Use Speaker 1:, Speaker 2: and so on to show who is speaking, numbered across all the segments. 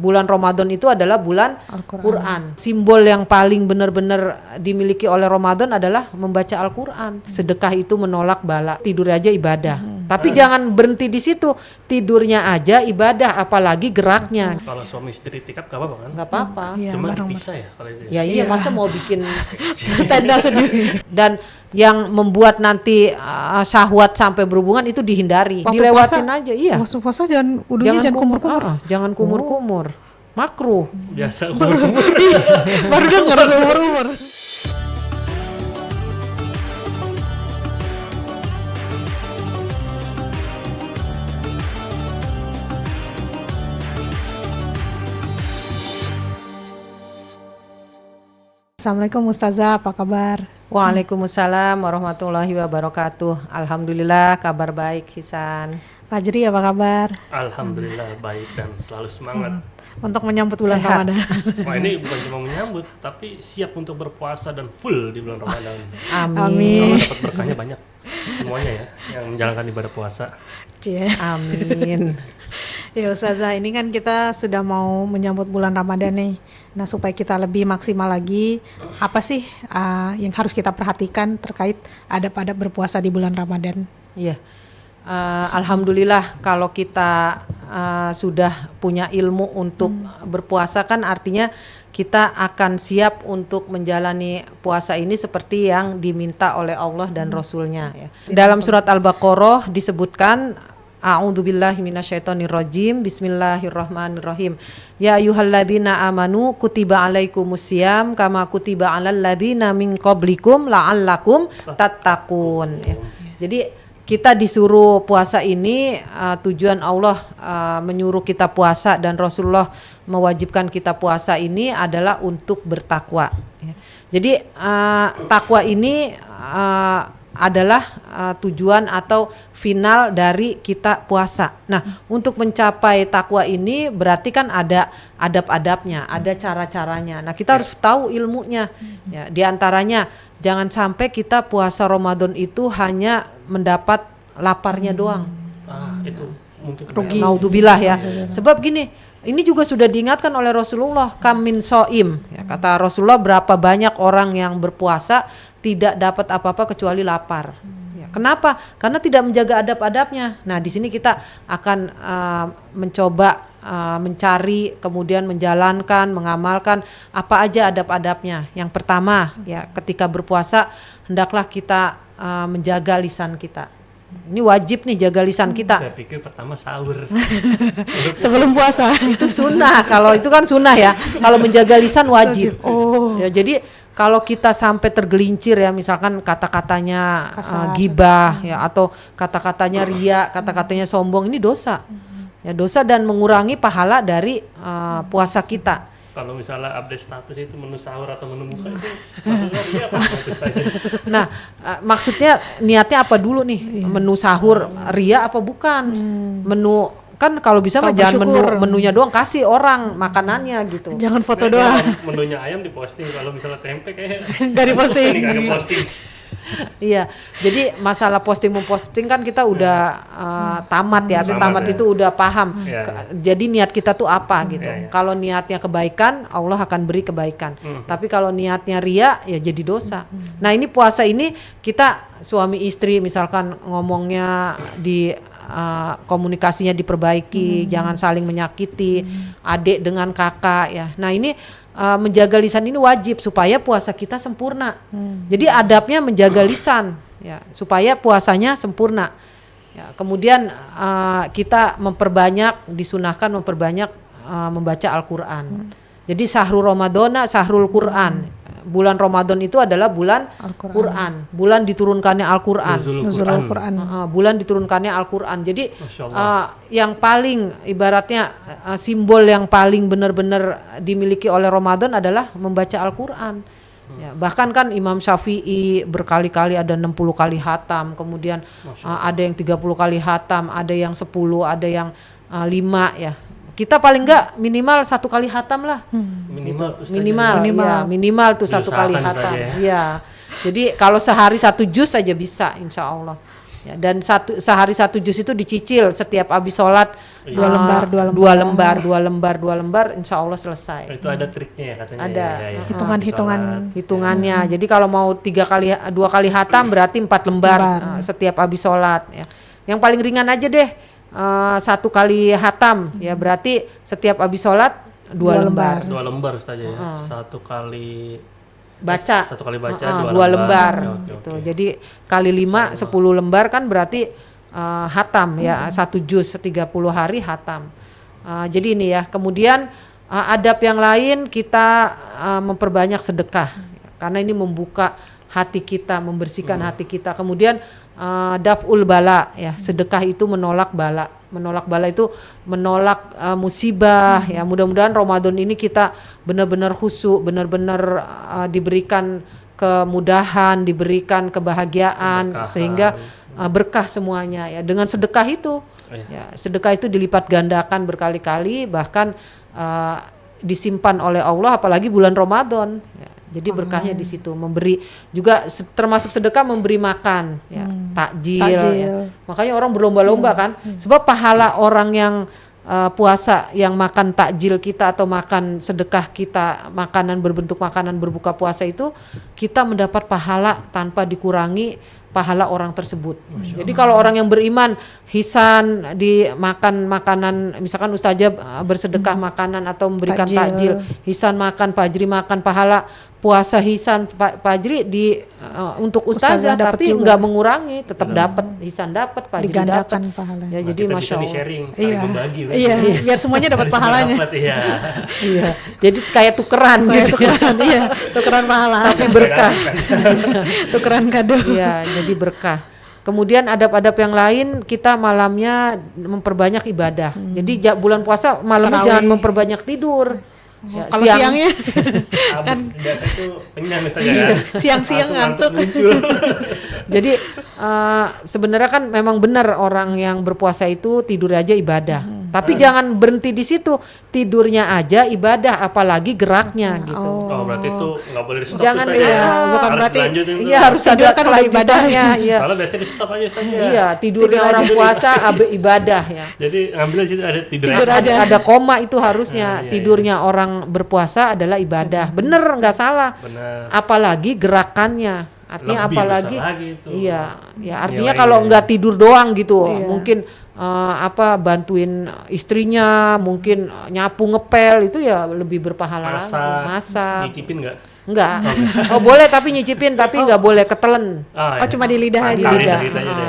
Speaker 1: bulan Ramadan itu adalah bulan Quran. Simbol yang paling benar-benar dimiliki oleh Ramadan adalah membaca Al-Quran. Sedekah itu menolak bala. Tidur aja ibadah. Tapi jangan berhenti di situ. Tidurnya aja ibadah, apalagi geraknya.
Speaker 2: Kalau suami istri itikaf gak apa-apa kan?
Speaker 1: Gak apa-apa.
Speaker 2: Cuma dipisah ya kalau itu.
Speaker 1: Ya iya, masa mau bikin
Speaker 3: tenda sendiri.
Speaker 1: dan yang membuat nanti syahwat sampai berhubungan itu dihindari.
Speaker 3: Waktu
Speaker 1: Dilewatin
Speaker 3: puasa,
Speaker 1: aja, iya.
Speaker 3: Waktu puasa jangan kumur-kumur.
Speaker 1: Jangan kumur-kumur. Makruh.
Speaker 2: Biasa
Speaker 3: Baru dengar seumur-umur. Assalamualaikum Ustazah, apa kabar?
Speaker 1: Waalaikumsalam warahmatullahi wabarakatuh. Alhamdulillah kabar baik, Hisan.
Speaker 3: Fajri apa kabar?
Speaker 2: Alhamdulillah baik dan selalu semangat.
Speaker 3: Untuk menyambut bulan
Speaker 1: Sehat.
Speaker 3: Ramadan.
Speaker 2: Wah, ini bukan cuma menyambut, tapi siap untuk berpuasa dan full di bulan Ramadan.
Speaker 1: Amin.
Speaker 2: Soalnya dapat berkahnya banyak. Semuanya ya, yang menjalankan ibadah puasa.
Speaker 3: Cie.
Speaker 1: Amin.
Speaker 3: Ya Ustazah, ini kan kita sudah mau menyambut bulan Ramadan nih. Nah, supaya kita lebih maksimal lagi, apa sih yang harus kita perhatikan terkait adab-adab berpuasa di bulan Ramadan?
Speaker 1: Iya. Alhamdulillah kalau kita sudah punya ilmu untuk berpuasa, kan artinya kita akan siap untuk menjalani puasa ini seperti yang diminta oleh Allah dan Rasulnya ya. Dalam surat Al-Baqarah disebutkan, A'udzubillahi minasyaitonirrajim. Bismillahirrahmanirrahim. Ya ayyuhalladzina amanu kutiba alaikumusiyam kama kutiba alal ladzina min qablikum la'allakum tattaqun ya. Jadi kita disuruh puasa ini, tujuan Allah menyuruh kita puasa dan Rasulullah mewajibkan kita puasa ini adalah untuk bertakwa ya. Jadi takwa ini adalah tujuan atau final dari kita puasa. Nah, untuk mencapai takwa ini berarti kan ada adab-adabnya, ada cara-caranya. Nah, kita harus tahu ilmunya. Ya, di antaranya jangan sampai kita puasa Ramadan itu hanya mendapat laparnya doang.
Speaker 2: Itu mungkin
Speaker 3: Rugi.
Speaker 1: Naudzubillah ya. Sebab gini, ini juga sudah diingatkan oleh Rasulullah, kam min soim. Ya, kata Rasulullah, berapa banyak orang yang berpuasa tidak dapat apa-apa kecuali lapar. Ya, kenapa? Karena tidak menjaga adab-adabnya. Nah, di sini kita akan mencoba mencari, kemudian menjalankan, mengamalkan apa aja adab-adabnya. Yang pertama, ya, ketika berpuasa hendaklah kita menjaga lisan kita. Ini wajib nih, jaga lisan kita.
Speaker 2: Saya pikir pertama sahur.
Speaker 3: Sebelum puasa.
Speaker 1: Itu sunnah. Kalau itu kan sunnah ya. Kalau menjaga lisan wajib.
Speaker 3: Oh.
Speaker 1: Ya, jadi kalau kita sampai tergelincir ya, misalkan kata-katanya gibah ya, atau kata-katanya ria, kata-katanya sombong, ini dosa. Ya, dosa dan mengurangi pahala dari puasa kita.
Speaker 2: Kalau misalnya update status itu menu sahur atau menu buka itu maksudnya dia apa status aja?
Speaker 1: Nah, maksudnya niatnya apa dulu nih? Menu sahur ria apa bukan? Menu kan kalau bisa mah jangan menunya doang, kasih orang makanannya gitu.
Speaker 3: Jangan foto doang.
Speaker 2: Menunya ayam diposting, kalau misalnya tempe kayak
Speaker 3: Nggak diposting.
Speaker 2: nggak diposting.
Speaker 1: Iya, jadi masalah posting memposting kan kita udah tamat ya, tamat itu udah paham. Jadi niat kita tuh apa gitu. Kalau niatnya kebaikan, Allah akan beri kebaikan. Tapi kalau niatnya ria, ya jadi dosa. Nah, ini puasa ini kita suami istri misalkan ngomongnya di komunikasinya diperbaiki, jangan saling menyakiti, adik dengan kakak ya. Nah, ini menjaga lisan ini wajib supaya puasa kita sempurna. Jadi adabnya menjaga lisan ya, supaya puasanya sempurna. Ya, kemudian kita disunahkan memperbanyak membaca Al-Qur'an. Jadi sahrul Ramadana sahrul Qur'an. Bulan Ramadan itu adalah bulan Quran, bulan diturunkannya Al-Qur'an.
Speaker 3: Nuzul Al-Qur'an.
Speaker 1: Bulan diturunkannya Al-Qur'an. Jadi yang paling ibaratnya simbol yang paling benar-benar dimiliki oleh Ramadan adalah membaca Al-Qur'an. Ya, bahkan kan Imam Syafi'i berkali-kali ada 60 kali hatam, kemudian ada yang 30 kali hatam, ada yang 10, ada yang 5 ya. Kita paling enggak minimal 1 kali hatam lah. Minimal tuh 1 kali hatam. Iya. Jadi kalau sehari 1 juz saja bisa, insya Allah. Ya, dan sehari 1 juz itu dicicil setiap habis sholat.
Speaker 3: Dua lembar,
Speaker 1: dua lembar, insya Allah selesai.
Speaker 2: Itu ada triknya ya katanya.
Speaker 1: Ada. Hitungannya. Jadi kalau mau 2 kali hatam berarti 4 lembar setiap habis sholat. Ya. Yang paling ringan aja deh, 1 kali hatam, ya berarti setiap habis sholat 2 lembar.
Speaker 2: 2 lembar saja ya. 1 kali
Speaker 1: baca.
Speaker 2: 1 kali baca
Speaker 1: 2 lembar.
Speaker 2: Oke.
Speaker 1: Gitu. Jadi kali 5 10 lembar kan berarti hatam ya, 1 juz 30 hari hatam. Jadi ini ya. Kemudian adab yang lain kita memperbanyak sedekah karena ini membuka hati kita, membersihkan hati kita. Kemudian daf'ul bala ya, sedekah itu menolak bala. Menolak bala itu menolak musibah ya. Mudah-mudahan Ramadan ini kita benar-benar khusyuk, benar-benar diberikan kemudahan, diberikan kebahagiaan, sehingga berkah semuanya ya. Dengan sedekah itu ya, sedekah itu dilipat gandakan berkali-kali, bahkan disimpan oleh Allah apalagi bulan Ramadan ya. Jadi berkahnya di situ, memberi juga termasuk sedekah, memberi makan ya, takjil. Ya. Makanya orang berlomba-lomba kan, sebab pahala orang yang puasa yang makan takjil kita atau makan sedekah kita, makanan berbentuk makanan berbuka puasa itu, kita mendapat pahala tanpa dikurangi pahala orang tersebut. Jadi kalau orang yang beriman hisan dimakan makanan, misalkan ustazah bersedekah makanan atau memberikan takjil, hisan makan, fajri makan, pahala puasa hisan fajri untuk ustazah tapi nggak mengurangi, tetap dapat hisan, dapat fajri, dapat pahala. Ya, jadi masya Allah.
Speaker 2: Sharing, saling membagi.
Speaker 3: Iya, biar semuanya dapat pahalanya.
Speaker 1: Iya. Jadi kayak tukeran gitu. Tukeran pahala. Tapi berkah.
Speaker 3: Tukeran kado.
Speaker 1: Iya, jadi berkah. Kemudian adab-adab yang lain, kita malamnya memperbanyak ibadah. Jadi bulan puasa malamnya jangan memperbanyak tidur. Ya,
Speaker 3: kalau siangnya
Speaker 2: kan biasa itu kenyang kan.
Speaker 3: Siang-siang ngantuk.
Speaker 1: Jadi sebenarnya kan memang benar orang yang berpuasa itu tidur aja ibadah. Tapi jangan berhenti di situ, tidurnya aja ibadah, apalagi geraknya gitu.
Speaker 2: Oh, berarti itu nggak boleh di stop.
Speaker 1: Jangan
Speaker 3: bukan berarti.
Speaker 1: Iya, harus ada
Speaker 3: kan ibadahnya.
Speaker 1: Iya.
Speaker 2: Kalau biasanya di stop aja Ustaz.
Speaker 1: Iya, tidurnya orang puasa ibadah ya.
Speaker 2: Jadi ngambil di situ ada tidur
Speaker 1: aja. Ada koma itu harusnya. Tidurnya orang berpuasa adalah ibadah. Bener, nggak salah.
Speaker 2: Bener.
Speaker 1: Apalagi gerakannya. Artinya
Speaker 2: lebih
Speaker 1: apalagi
Speaker 2: itu.
Speaker 1: Iya, ya artinya kalau nggak tidur doang gitu, mungkin bantuin istrinya, mungkin nyapu ngepel itu ya lebih berpahala lagi. Masak.
Speaker 2: Nyicipin nggak?
Speaker 1: Enggak. Oh boleh tapi nyicipin, tapi nggak boleh ketelen.
Speaker 3: Cuma di lidah aja.
Speaker 1: Di lidah.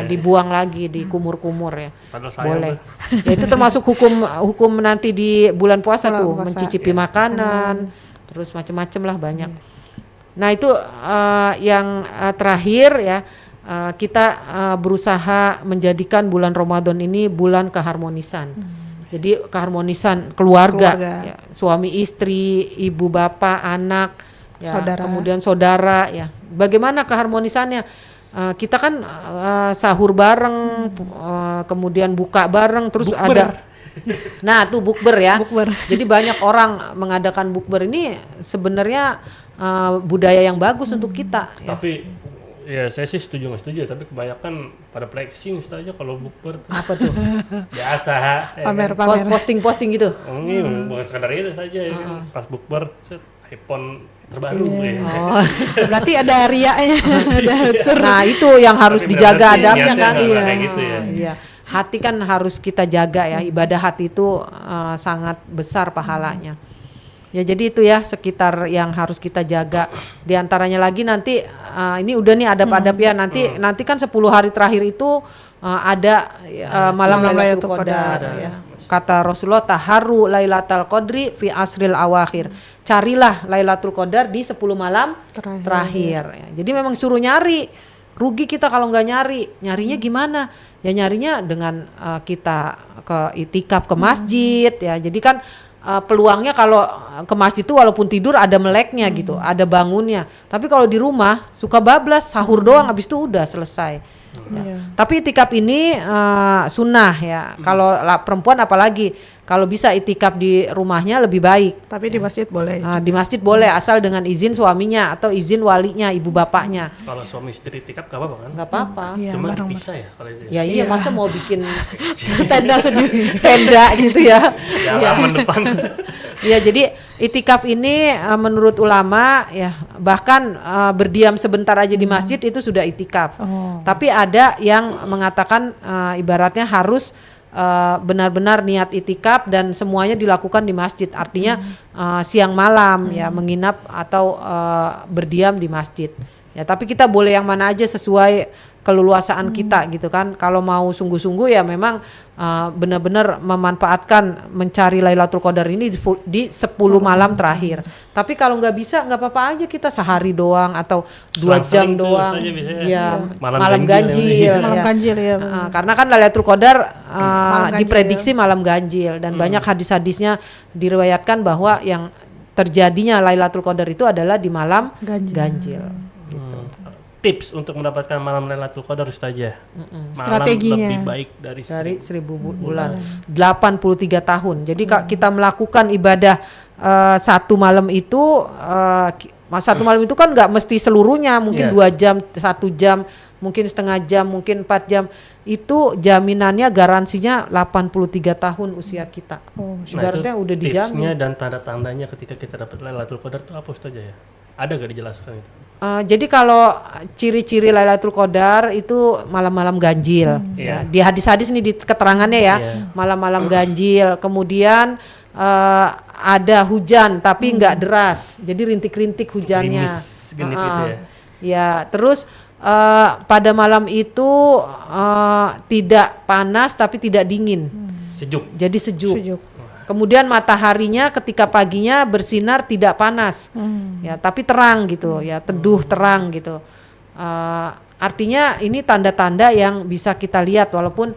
Speaker 1: Dibuang lagi, dikumur-kumur ya. Boleh. Ya itu termasuk hukum nanti di bulan puasa tuh, mencicipi makanan, terus macam-macam lah banyak. Nah itu yang terakhir ya, kita berusaha menjadikan bulan Ramadan ini bulan keharmonisan. Jadi keharmonisan keluarga. Ya, suami istri, ibu bapak, anak, ya, kemudian saudara ya. Bagaimana keharmonisannya? Kita kan sahur bareng, kemudian buka bareng, terus bukber. Nah tuh bukber ya. Jadi banyak orang mengadakan bukber ini sebenarnya budaya yang bagus untuk kita.
Speaker 2: Tapi ya saya sih setuju nggak setuju, tapi kebanyakan pada flexing saja kalau bukber.
Speaker 1: Apa tuh?
Speaker 2: Biasa.
Speaker 3: Pamer.
Speaker 1: Posting gitu.
Speaker 2: Bukan sekadar itu saja ya kan. Pas bukber iPhone terbaru ya.
Speaker 3: Berarti ada riaknya.
Speaker 1: Nah itu yang harus dijaga adabnya kan.
Speaker 2: Gitu ya.
Speaker 1: Iya. Hati kan harus kita jaga ya. Ibadah hati itu sangat besar pahalanya. Ya jadi itu ya sekitar yang harus kita jaga. Di antaranya lagi nanti ini udah nih adab-adab ya. Nanti kan 10 hari terakhir itu ada malam Lailatul Qadar ya. Kata Rasulullah, taharru Lailatul Qadri fi asril awakhir. Carilah Lailatul Qadar di 10 malam terakhir ya. Jadi memang suruh nyari. Rugi kita kalau nggak nyari. Nyarinya gimana? Ya nyarinya dengan kita ke itikaf ke masjid ya. Jadi kan peluangnya kalau ke masjid itu walaupun tidur ada meleknya gitu, ada bangunnya. Tapi kalau di rumah suka bablas, sahur doang habis itu udah selesai.
Speaker 3: Iya.
Speaker 1: Tapi itikaf ini sunnah ya. Kalau perempuan apalagi kalau bisa itikaf di rumahnya lebih baik.
Speaker 3: Tapi di masjid boleh.
Speaker 1: Di masjid boleh asal dengan izin suaminya atau izin walinya, ibu bapaknya.
Speaker 2: Kalau suami istri itikaf gak apa-apa kan?
Speaker 1: Nggak apa-apa.
Speaker 3: Iya,
Speaker 2: Cuma
Speaker 3: bareng.
Speaker 2: bisa ya kalau itu.
Speaker 1: Ya iya, masa mau bikin
Speaker 3: Tenda sendiri.
Speaker 1: tenda gitu ya.
Speaker 2: Di halaman depan.
Speaker 1: Ya jadi itikaf ini menurut ulama ya bahkan berdiam sebentar aja di masjid itu sudah itikaf.
Speaker 3: Oh.
Speaker 1: Tapi ada yang mengatakan ibaratnya harus benar-benar niat itikaf dan semuanya dilakukan di masjid. Artinya siang malam ya menginap atau berdiam di masjid. Ya tapi kita boleh yang mana aja sesuai keleluasaan kita gitu kan. Kalau mau sungguh-sungguh ya memang benar-benar memanfaatkan mencari Lailatul Qadar ini di 10 malam terakhir. Tapi kalau nggak bisa nggak apa-apa aja kita sehari doang atau 2 jam
Speaker 2: Selang-seling tuh
Speaker 1: doang.
Speaker 2: saja biasanya.
Speaker 1: Ya,
Speaker 2: Malam
Speaker 1: malam
Speaker 2: ganjil
Speaker 1: ganjil.
Speaker 2: ya.
Speaker 3: Malam
Speaker 1: ya.
Speaker 3: ganjil ya.
Speaker 1: Karena kan Lailatul Qadar
Speaker 3: ganjil,
Speaker 1: diprediksi malam ganjil dan banyak hadis-hadisnya diriwayatkan bahwa yang terjadinya Lailatul Qadar itu adalah di malam ganjil.
Speaker 2: Tips untuk mendapatkan malam Lailatul Qadar Ustazah. Malam
Speaker 3: Strateginya.
Speaker 2: lebih baik dari
Speaker 1: Dari 1000 bulan 83 tahun. Jadi kita melakukan ibadah satu malam itu satu malam itu kan nggak mesti seluruhnya, mungkin 2 jam, 1 jam, mungkin setengah jam, mungkin 4 jam. Itu jaminannya garansinya 83 tahun usia kita. Ibaratnya udah dijamin.
Speaker 2: Tipsnya dan tanda-tandanya ketika kita dapat Lailatul Qadar itu apa Ustazah ya? Ada gak dijelaskan itu?
Speaker 1: Jadi kalau ciri-ciri Lailatul Qadar itu malam-malam ganjil. Ya, di hadis-hadis ini di keterangannya ya, malam-malam ganjil. Kemudian ada hujan tapi nggak deras, jadi rintik-rintik hujannya.
Speaker 2: Gerimis, genit gitu ya.
Speaker 1: Ya, terus pada malam itu tidak panas tapi tidak dingin,
Speaker 2: Sejuk.
Speaker 1: jadi sejuk.
Speaker 3: Sejuk.
Speaker 1: Kemudian mataharinya ketika paginya bersinar tidak panas, ya tapi terang gitu, ya teduh terang gitu. Artinya ini tanda-tanda yang bisa kita lihat walaupun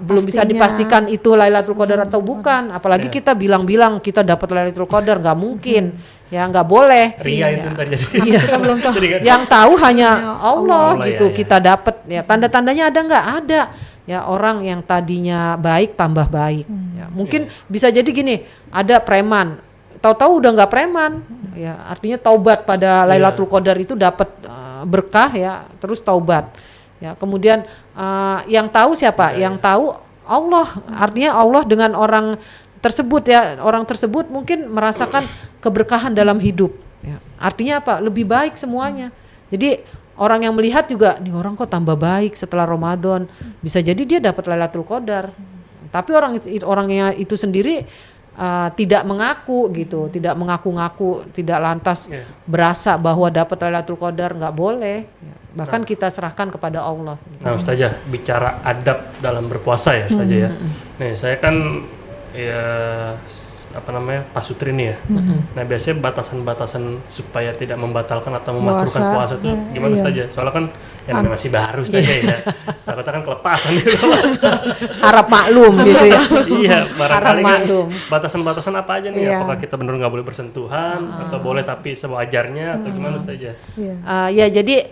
Speaker 1: belum bisa
Speaker 3: Pastinya.
Speaker 1: dipastikan itu Lailatul Qadar atau bukan. Apalagi kita bilang-bilang kita dapat Lailatul Qadar, nggak mungkin, ya nggak boleh.
Speaker 2: Ria itu ntar jadi.
Speaker 1: Iya.
Speaker 3: Kita belum tahu.
Speaker 1: Yang tahu hanya Allah
Speaker 2: Allah,
Speaker 1: gitu.
Speaker 2: ya, ya.
Speaker 1: Kita dapat ya tanda-tandanya ada nggak? Ada. Ya orang yang tadinya baik tambah baik. Ya, mungkin bisa jadi gini, ada preman, tahu-tahu udah nggak preman. Ya artinya taubat pada Lailatul Qadar itu dapat berkah ya, terus taubat. Ya kemudian yang tahu siapa? Yang tahu Allah. Artinya Allah dengan orang tersebut ya, orang tersebut mungkin merasakan keberkahan dalam hidup. Ya, artinya apa? Lebih baik semuanya. Jadi orang yang melihat juga, nih orang kok tambah baik setelah Ramadan. Bisa jadi dia dapat Lailatul Qadar. Tapi orangnya itu sendiri tidak mengaku gitu, tidak mengaku-ngaku, tidak lantas berasa bahwa dapat Lailatul Qadar, nggak boleh. Bahkan kita serahkan kepada Allah.
Speaker 2: Nah Ustazah, bicara adab dalam berpuasa ya Ustazah ya. Nih saya kan ya apa namanya pasutri nih ya. Nah biasanya batasan-batasan supaya tidak membatalkan atau memakruhkan puasa itu gimana saja? Soalnya kan yang namanya masih baru saja ya. Takutnya kan kelepasan gitu.
Speaker 1: Harap maklum gitu ya.
Speaker 2: Iya, barangkali kan
Speaker 1: maklum.
Speaker 2: batasan-batasan apa aja nih?
Speaker 3: Iya.
Speaker 2: Apakah kita benar nggak boleh bersentuhan atau boleh tapi sewajarnya atau gimana saja?
Speaker 1: Ya jadi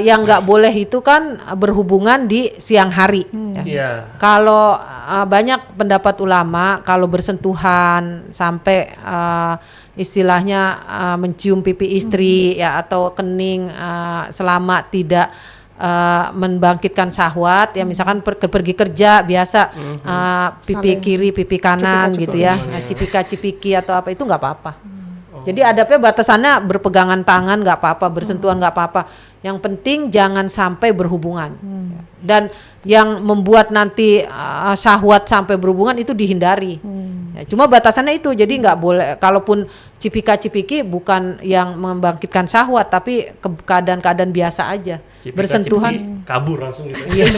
Speaker 1: yang nggak boleh itu kan berhubungan di siang hari. Ya.
Speaker 2: Iya.
Speaker 1: Kalau banyak pendapat ulama kalau bersentuhan sampai istilahnya mencium pipi istri ya atau kening selama tidak membangkitkan syahwat ya misalkan pergi kerja biasa pipi kiri pipi kanan
Speaker 3: Cipika-cipiki.
Speaker 1: gitu ya cipika-cipiki atau apa itu nggak apa-apa. Jadi adabnya batasannya berpegangan tangan nggak apa-apa, bersentuhan nggak apa-apa. Yang penting jangan sampai berhubungan. Dan yang membuat nanti syahwat sampai berhubungan itu dihindari. Ya, cuma batasannya itu, jadi nggak boleh. Kalaupun cipika-cipiki bukan yang membangkitkan syahwat, tapi keadaan-keadaan biasa aja. Bersentuhan.
Speaker 2: Kabur langsung gitu.
Speaker 1: Iya.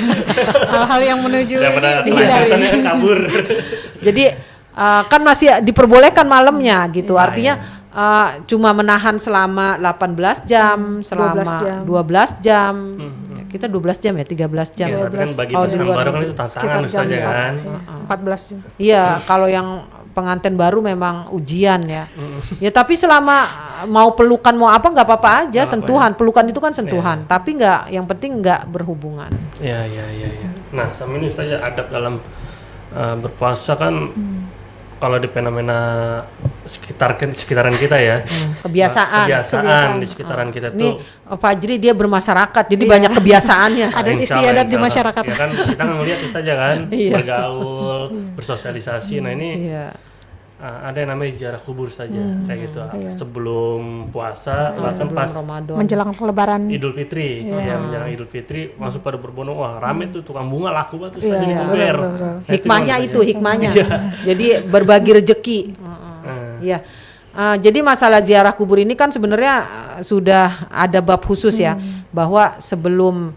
Speaker 3: Hal-hal yang menuju
Speaker 2: Daripada
Speaker 3: ini
Speaker 2: kelanjutannya kan kabur.
Speaker 1: Jadi kan masih diperbolehkan malamnya gitu. Artinya cuma menahan selama 18 jam, selama 12 jam. Ya, kita 12 jam ya, 13 jam.
Speaker 2: Ya, tapi kan bagi
Speaker 1: Oh, di
Speaker 2: pasangan
Speaker 1: luar
Speaker 2: baru kan
Speaker 1: negeri.
Speaker 2: itu tantangan
Speaker 3: sekitar jam
Speaker 2: Ustazah kan.
Speaker 3: 14 jam.
Speaker 1: Iya, kalau yang pengantin baru memang ujian ya. Ya tapi selama mau pelukan mau apa nggak apa-apa aja, sentuhan. Pelukan itu kan sentuhan, tapi nggak, yang penting nggak berhubungan.
Speaker 2: Iya. Nah, sama ini saja adab dalam berpuasa kan, kalau di fenomena sekitaran kita ya, kebiasaan di sekitaran kita
Speaker 1: Ini
Speaker 2: tuh.
Speaker 1: Fajri dia bermasyarakat, jadi banyak kebiasaannya.
Speaker 3: Ada
Speaker 2: Insya
Speaker 3: istiadat di
Speaker 2: Allah.
Speaker 3: masyarakat.
Speaker 2: Ya kan kita ngelihat itu saja kan,
Speaker 1: Iya.
Speaker 2: bergaul, bersosialisasi. Nah ini
Speaker 1: Iya.
Speaker 2: ada yang namanya ziarah kubur saja, kayak gitu. Sebelum puasa, bahkan
Speaker 1: Sebelum
Speaker 2: pas
Speaker 1: Ramadan.
Speaker 3: Menjelang Lebaran.
Speaker 2: Idul Fitri, ya menjelang Idul Fitri langsung pada berbondong, wah rame tuh tukang bunga laku banget terus tadi kuber.
Speaker 3: betul.
Speaker 2: Nah,
Speaker 1: Hikmahnya
Speaker 2: gimana
Speaker 1: itu
Speaker 2: saja?
Speaker 1: hikmahnya. Jadi berbagi rezeki. Iya. Jadi masalah ziarah kubur ini kan sebenarnya sudah ada bab khusus ya, bahwa sebelum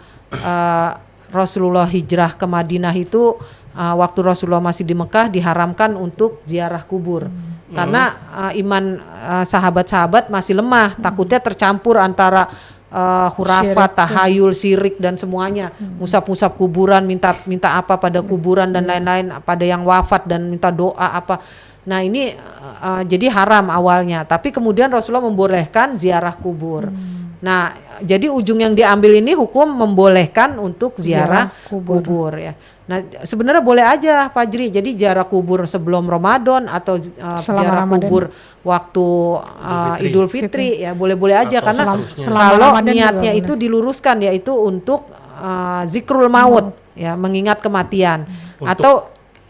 Speaker 1: Rasulullah hijrah ke Madinah itu, waktu Rasulullah masih di Mekah diharamkan untuk ziarah kubur. Karena iman sahabat-sahabat masih lemah, takutnya tercampur antara khurafat, tahayul, syirik dan semuanya. Musab-musab kuburan, minta apa pada kuburan dan lain-lain, pada yang wafat dan minta doa apa. Nah ini jadi haram awalnya, tapi kemudian Rasulullah membolehkan ziarah kubur. Nah jadi ujung yang diambil ini hukum membolehkan untuk ziarah kubur ya. Nah sebenarnya boleh aja Fajri, jadi ziarah kubur sebelum Ramadan atau ziarah
Speaker 3: Ramadan.
Speaker 1: kubur waktu Idul Fitri ya, boleh-boleh aja.
Speaker 2: Atau
Speaker 1: karena
Speaker 3: selama
Speaker 1: kalau
Speaker 3: Ramadan
Speaker 1: niatnya
Speaker 3: juga
Speaker 1: itu diluruskan, yaitu untuk zikrul maut ya, mengingat kematian.
Speaker 2: Untuk
Speaker 1: Atau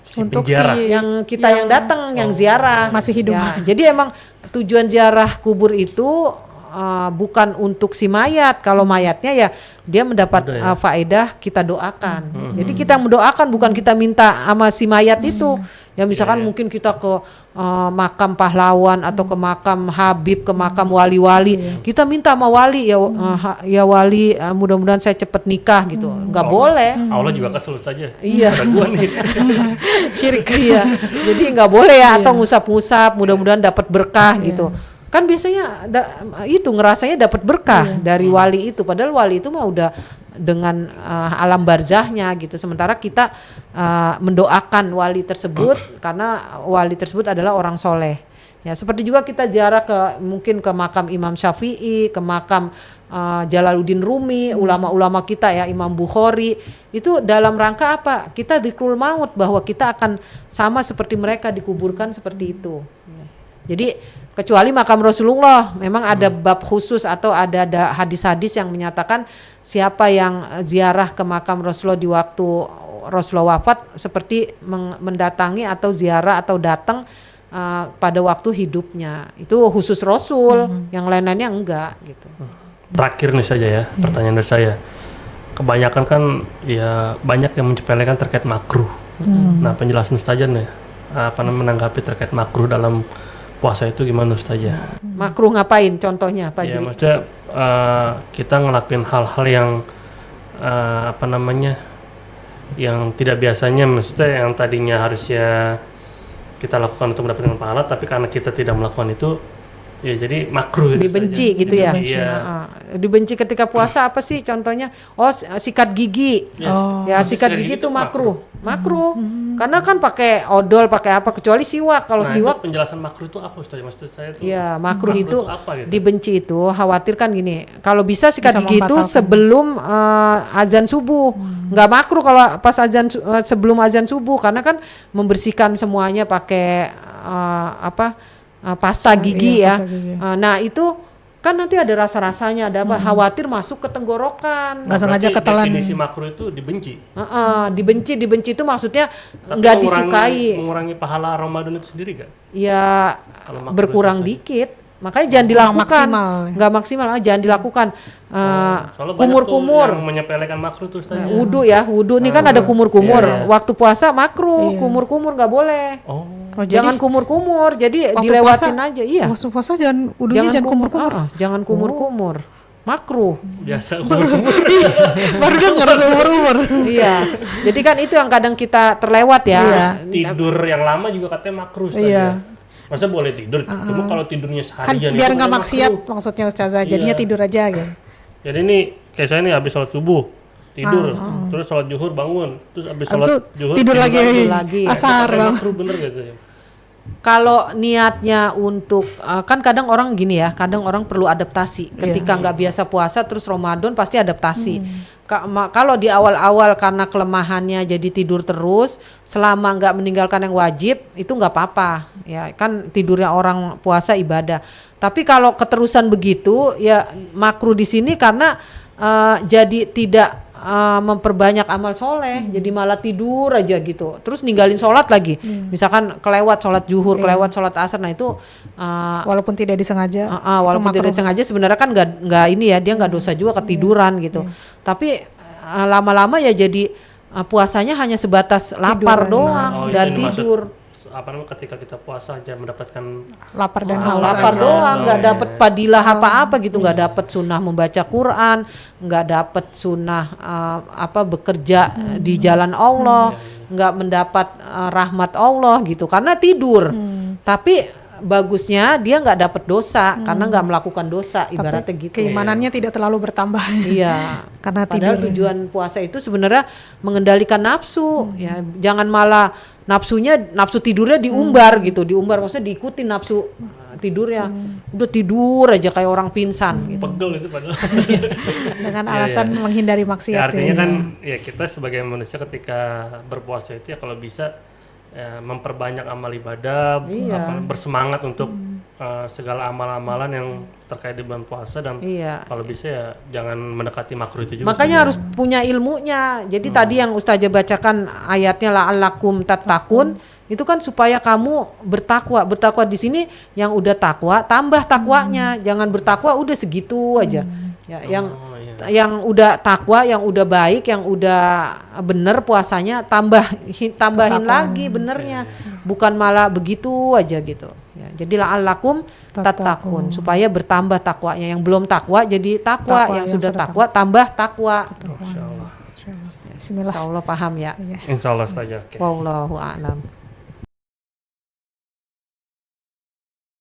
Speaker 3: Untuk
Speaker 2: penziarah.
Speaker 1: yang kita yang datang yang ziarah
Speaker 3: masih hidup.
Speaker 1: ya. Jadi emang tujuan ziarah kubur itu bukan untuk si mayat. Kalau mayatnya ya dia mendapat faedah, kita doakan. Jadi kita mendoakan, bukan kita minta sama si mayat itu. Ya misalkan mungkin kita ke makam pahlawan atau ke makam Habib, ke makam wali-wali, kita minta sama wali ya, ya wali, mudah-mudahan saya cepat nikah gitu. Nggak boleh.
Speaker 2: Allah juga kesel aja.
Speaker 1: Iya.
Speaker 2: Ada gua nih.
Speaker 1: Syirik. Iya. Jadi nggak boleh ya, atau ngusap-ngusap, mudah-mudahan dapat berkah gitu. Kan biasanya itu ngerasanya dapat berkah dari wali itu, padahal wali itu mah udah dengan alam barzahnya gitu. Sementara kita mendoakan wali tersebut karena wali tersebut adalah orang soleh. Ya seperti juga kita ziarah mungkin ke makam Imam Syafi'i, ke makam Jalaluddin Rumi, ulama-ulama kita ya, Imam Bukhari, itu dalam rangka apa? Kita dzikrul maut, bahwa kita akan sama seperti mereka, dikuburkan seperti itu. Jadi kecuali makam Rasulullah memang ada bab khusus atau ada hadis-hadis yang menyatakan siapa yang ziarah ke makam Rasulullah di waktu Rasulullah wafat seperti mendatangi atau ziarah atau datang pada waktu hidupnya. Itu khusus Rasul, yang lain-lainnya enggak gitu.
Speaker 2: Terakhir nih saja ya, pertanyaan dari saya. Kebanyakan kan ya banyak yang menyepelekan terkait makruh. Nah, penjelasan Ustazah nih, menanggapi terkait makruh dalam puasa itu gimana Ustazah?
Speaker 1: Makruh ngapain contohnya Pak
Speaker 2: Ya
Speaker 1: Jri?
Speaker 2: maksudnya kita ngelakuin hal-hal yang yang tidak biasanya, maksudnya yang tadinya harusnya kita lakukan untuk mendapatkan pahala, tapi karena kita tidak melakukan itu, ya jadi makruh.
Speaker 1: Dibenci
Speaker 2: saja.
Speaker 1: gitu ya?
Speaker 2: Iya.
Speaker 1: Dibenci ketika puasa apa sih contohnya? Oh sikat gigi. Ya sikat gigi itu makruh. Makruh. Karena kan pakai odol, pakai apa, kecuali siwak. Kalau
Speaker 2: Nah,
Speaker 1: siwak,
Speaker 2: itu penjelasan makruh itu apa Ustaz? Maksud saya itu.
Speaker 1: ya makruh itu
Speaker 2: apa gitu?
Speaker 1: dibenci itu, khawatir kan gini. Kalau bisa sikat
Speaker 3: Bisa
Speaker 1: gigi itu
Speaker 3: membatalkan.
Speaker 1: sebelum azan subuh. Nggak makruh kalau pas sebelum azan subuh, karena kan membersihkan semuanya pakai pasta gigi ya.
Speaker 3: pasta gigi.
Speaker 1: Nah itu kan nanti ada rasa-rasanya, ada apa? Khawatir masuk ke tenggorokan.
Speaker 3: Nggak sengaja
Speaker 2: Berarti
Speaker 3: ketelan.
Speaker 2: definisi makruh itu dibenci.
Speaker 1: Dibenci itu maksudnya
Speaker 2: Tapi
Speaker 1: nggak disukai.
Speaker 2: mengurangi pahala Ramadan itu sendiri gak?
Speaker 1: Ya
Speaker 2: Kalau makruh
Speaker 1: berkurang
Speaker 2: itu
Speaker 1: dikit, makanya jangan dilakukan. Nggak maksimal, jangan dilakukan.
Speaker 2: Soalnya
Speaker 1: Kumur-kumur,
Speaker 2: banyak tuh yang menyepelekan makruh tuh Ustaz.
Speaker 1: wudhu nih kan ada kumur-kumur.
Speaker 2: Iya.
Speaker 1: Waktu puasa makruh, kumur-kumur nggak boleh. Jangan kumur-kumur, jadi
Speaker 3: waktu
Speaker 1: dilewatin
Speaker 3: puasa,
Speaker 1: aja. Iya.
Speaker 3: Waktu puasa jangan udunya jangan kumur-kumur.
Speaker 1: Jangan kumur-kumur. Makruh.
Speaker 2: Biasa
Speaker 3: Baru dengar seumur-umur.
Speaker 1: Iya. Jadi kan itu yang kadang kita terlewat ya.
Speaker 3: Iya.
Speaker 2: tidur yang lama juga katanya makruh Ustaz.
Speaker 3: Iya.
Speaker 2: Masa boleh tidur? Cuma kalau tidurnya
Speaker 3: Kan
Speaker 2: seharian
Speaker 3: biar
Speaker 2: itu
Speaker 3: nggak
Speaker 2: katanya
Speaker 3: maksiat
Speaker 2: makruh.
Speaker 3: maksudnya Ustazah. Jadinya
Speaker 2: Iya.
Speaker 3: tidur aja gitu.
Speaker 2: Jadi ini kayak saya nih habis sholat subuh tidur, terus sholat zuhur bangun, terus habis sholat zuhur
Speaker 3: tidur lagi.
Speaker 1: lagi.
Speaker 3: Asar
Speaker 2: Itu
Speaker 3: bang.
Speaker 2: makruh bener gak sih?
Speaker 1: kalau niatnya untuk kan kadang orang gini ya, kadang orang perlu adaptasi. Ketika nggak biasa puasa terus Ramadan pasti adaptasi. Kalau di awal-awal karena kelemahannya jadi tidur terus, selama nggak meninggalkan yang wajib itu nggak apa-apa. Ya kan tidurnya orang puasa ibadah. Tapi kalau keterusan begitu ya makruh di sini karena jadi tidak memperbanyak amal soleh, jadi malah tidur aja gitu, terus ninggalin sholat lagi, misalkan kelewat sholat zuhur, kelewat sholat asar, nah itu
Speaker 3: walaupun tidak disengaja,
Speaker 1: walaupun tidak disengaja sebenarnya kan nggak ini ya, dia nggak dosa juga ketiduran gitu, tapi lama-lama ya jadi puasanya hanya sebatas lapar doang dan tidur.
Speaker 2: Apa namanya, ketika kita puasa aja mendapatkan
Speaker 3: lapar dan haus
Speaker 1: lapar
Speaker 3: aja.
Speaker 1: doang, nggak dapat padilah apa-apa gitu, nggak dapat sunnah membaca Quran, nggak dapat sunnah bekerja di jalan Allah, nggak mendapat rahmat Allah gitu karena tidur. Tapi bagusnya dia nggak dapat dosa karena nggak melakukan dosa, ibaratnya
Speaker 3: Tapi
Speaker 1: gitu.
Speaker 3: keimanannya tidak terlalu bertambah.
Speaker 1: Iya,
Speaker 3: Karena
Speaker 1: padahal
Speaker 3: tidur.
Speaker 1: tujuan puasa itu sebenarnya mengendalikan nafsu, ya jangan malah nafsu tidurnya diumbar gitu, diumbar maksudnya diikuti nafsu tidurnya, udah tidur aja kayak orang pingsan gitu.
Speaker 2: pegel itu padahal.
Speaker 3: Dengan alasan menghindari maksiat.
Speaker 2: Ya, artinya kan ya kita sebagai manusia ketika berpuasa itu ya kalau bisa ya, memperbanyak amal ibadah, bersemangat untuk segala amal-amalan yang terkait di bulan puasa dan kalau bisa ya jangan mendekati makruh itu juga.
Speaker 1: Makanya harus punya ilmunya. Jadi tadi yang Ustazah bacakan ayatnya la'allakum tattaqun itu kan supaya kamu bertakwa. Bertakwa di sini yang udah takwa tambah takwanya, jangan bertakwa udah segitu aja. Ya, yang udah takwa, yang udah baik, yang udah bener puasanya tambahin lagi benernya, bukan malah begitu aja gitu. Ya, jadi la'allakum tattaqun supaya bertambah takwanya. Yang belum takwa jadi takwa, yang sudah takwa tambah takwa.
Speaker 2: Insyaallah.
Speaker 3: Bismillah.
Speaker 1: Insyaallah paham ya.
Speaker 2: Insyaallah saja.
Speaker 1: Wallahu a'lam.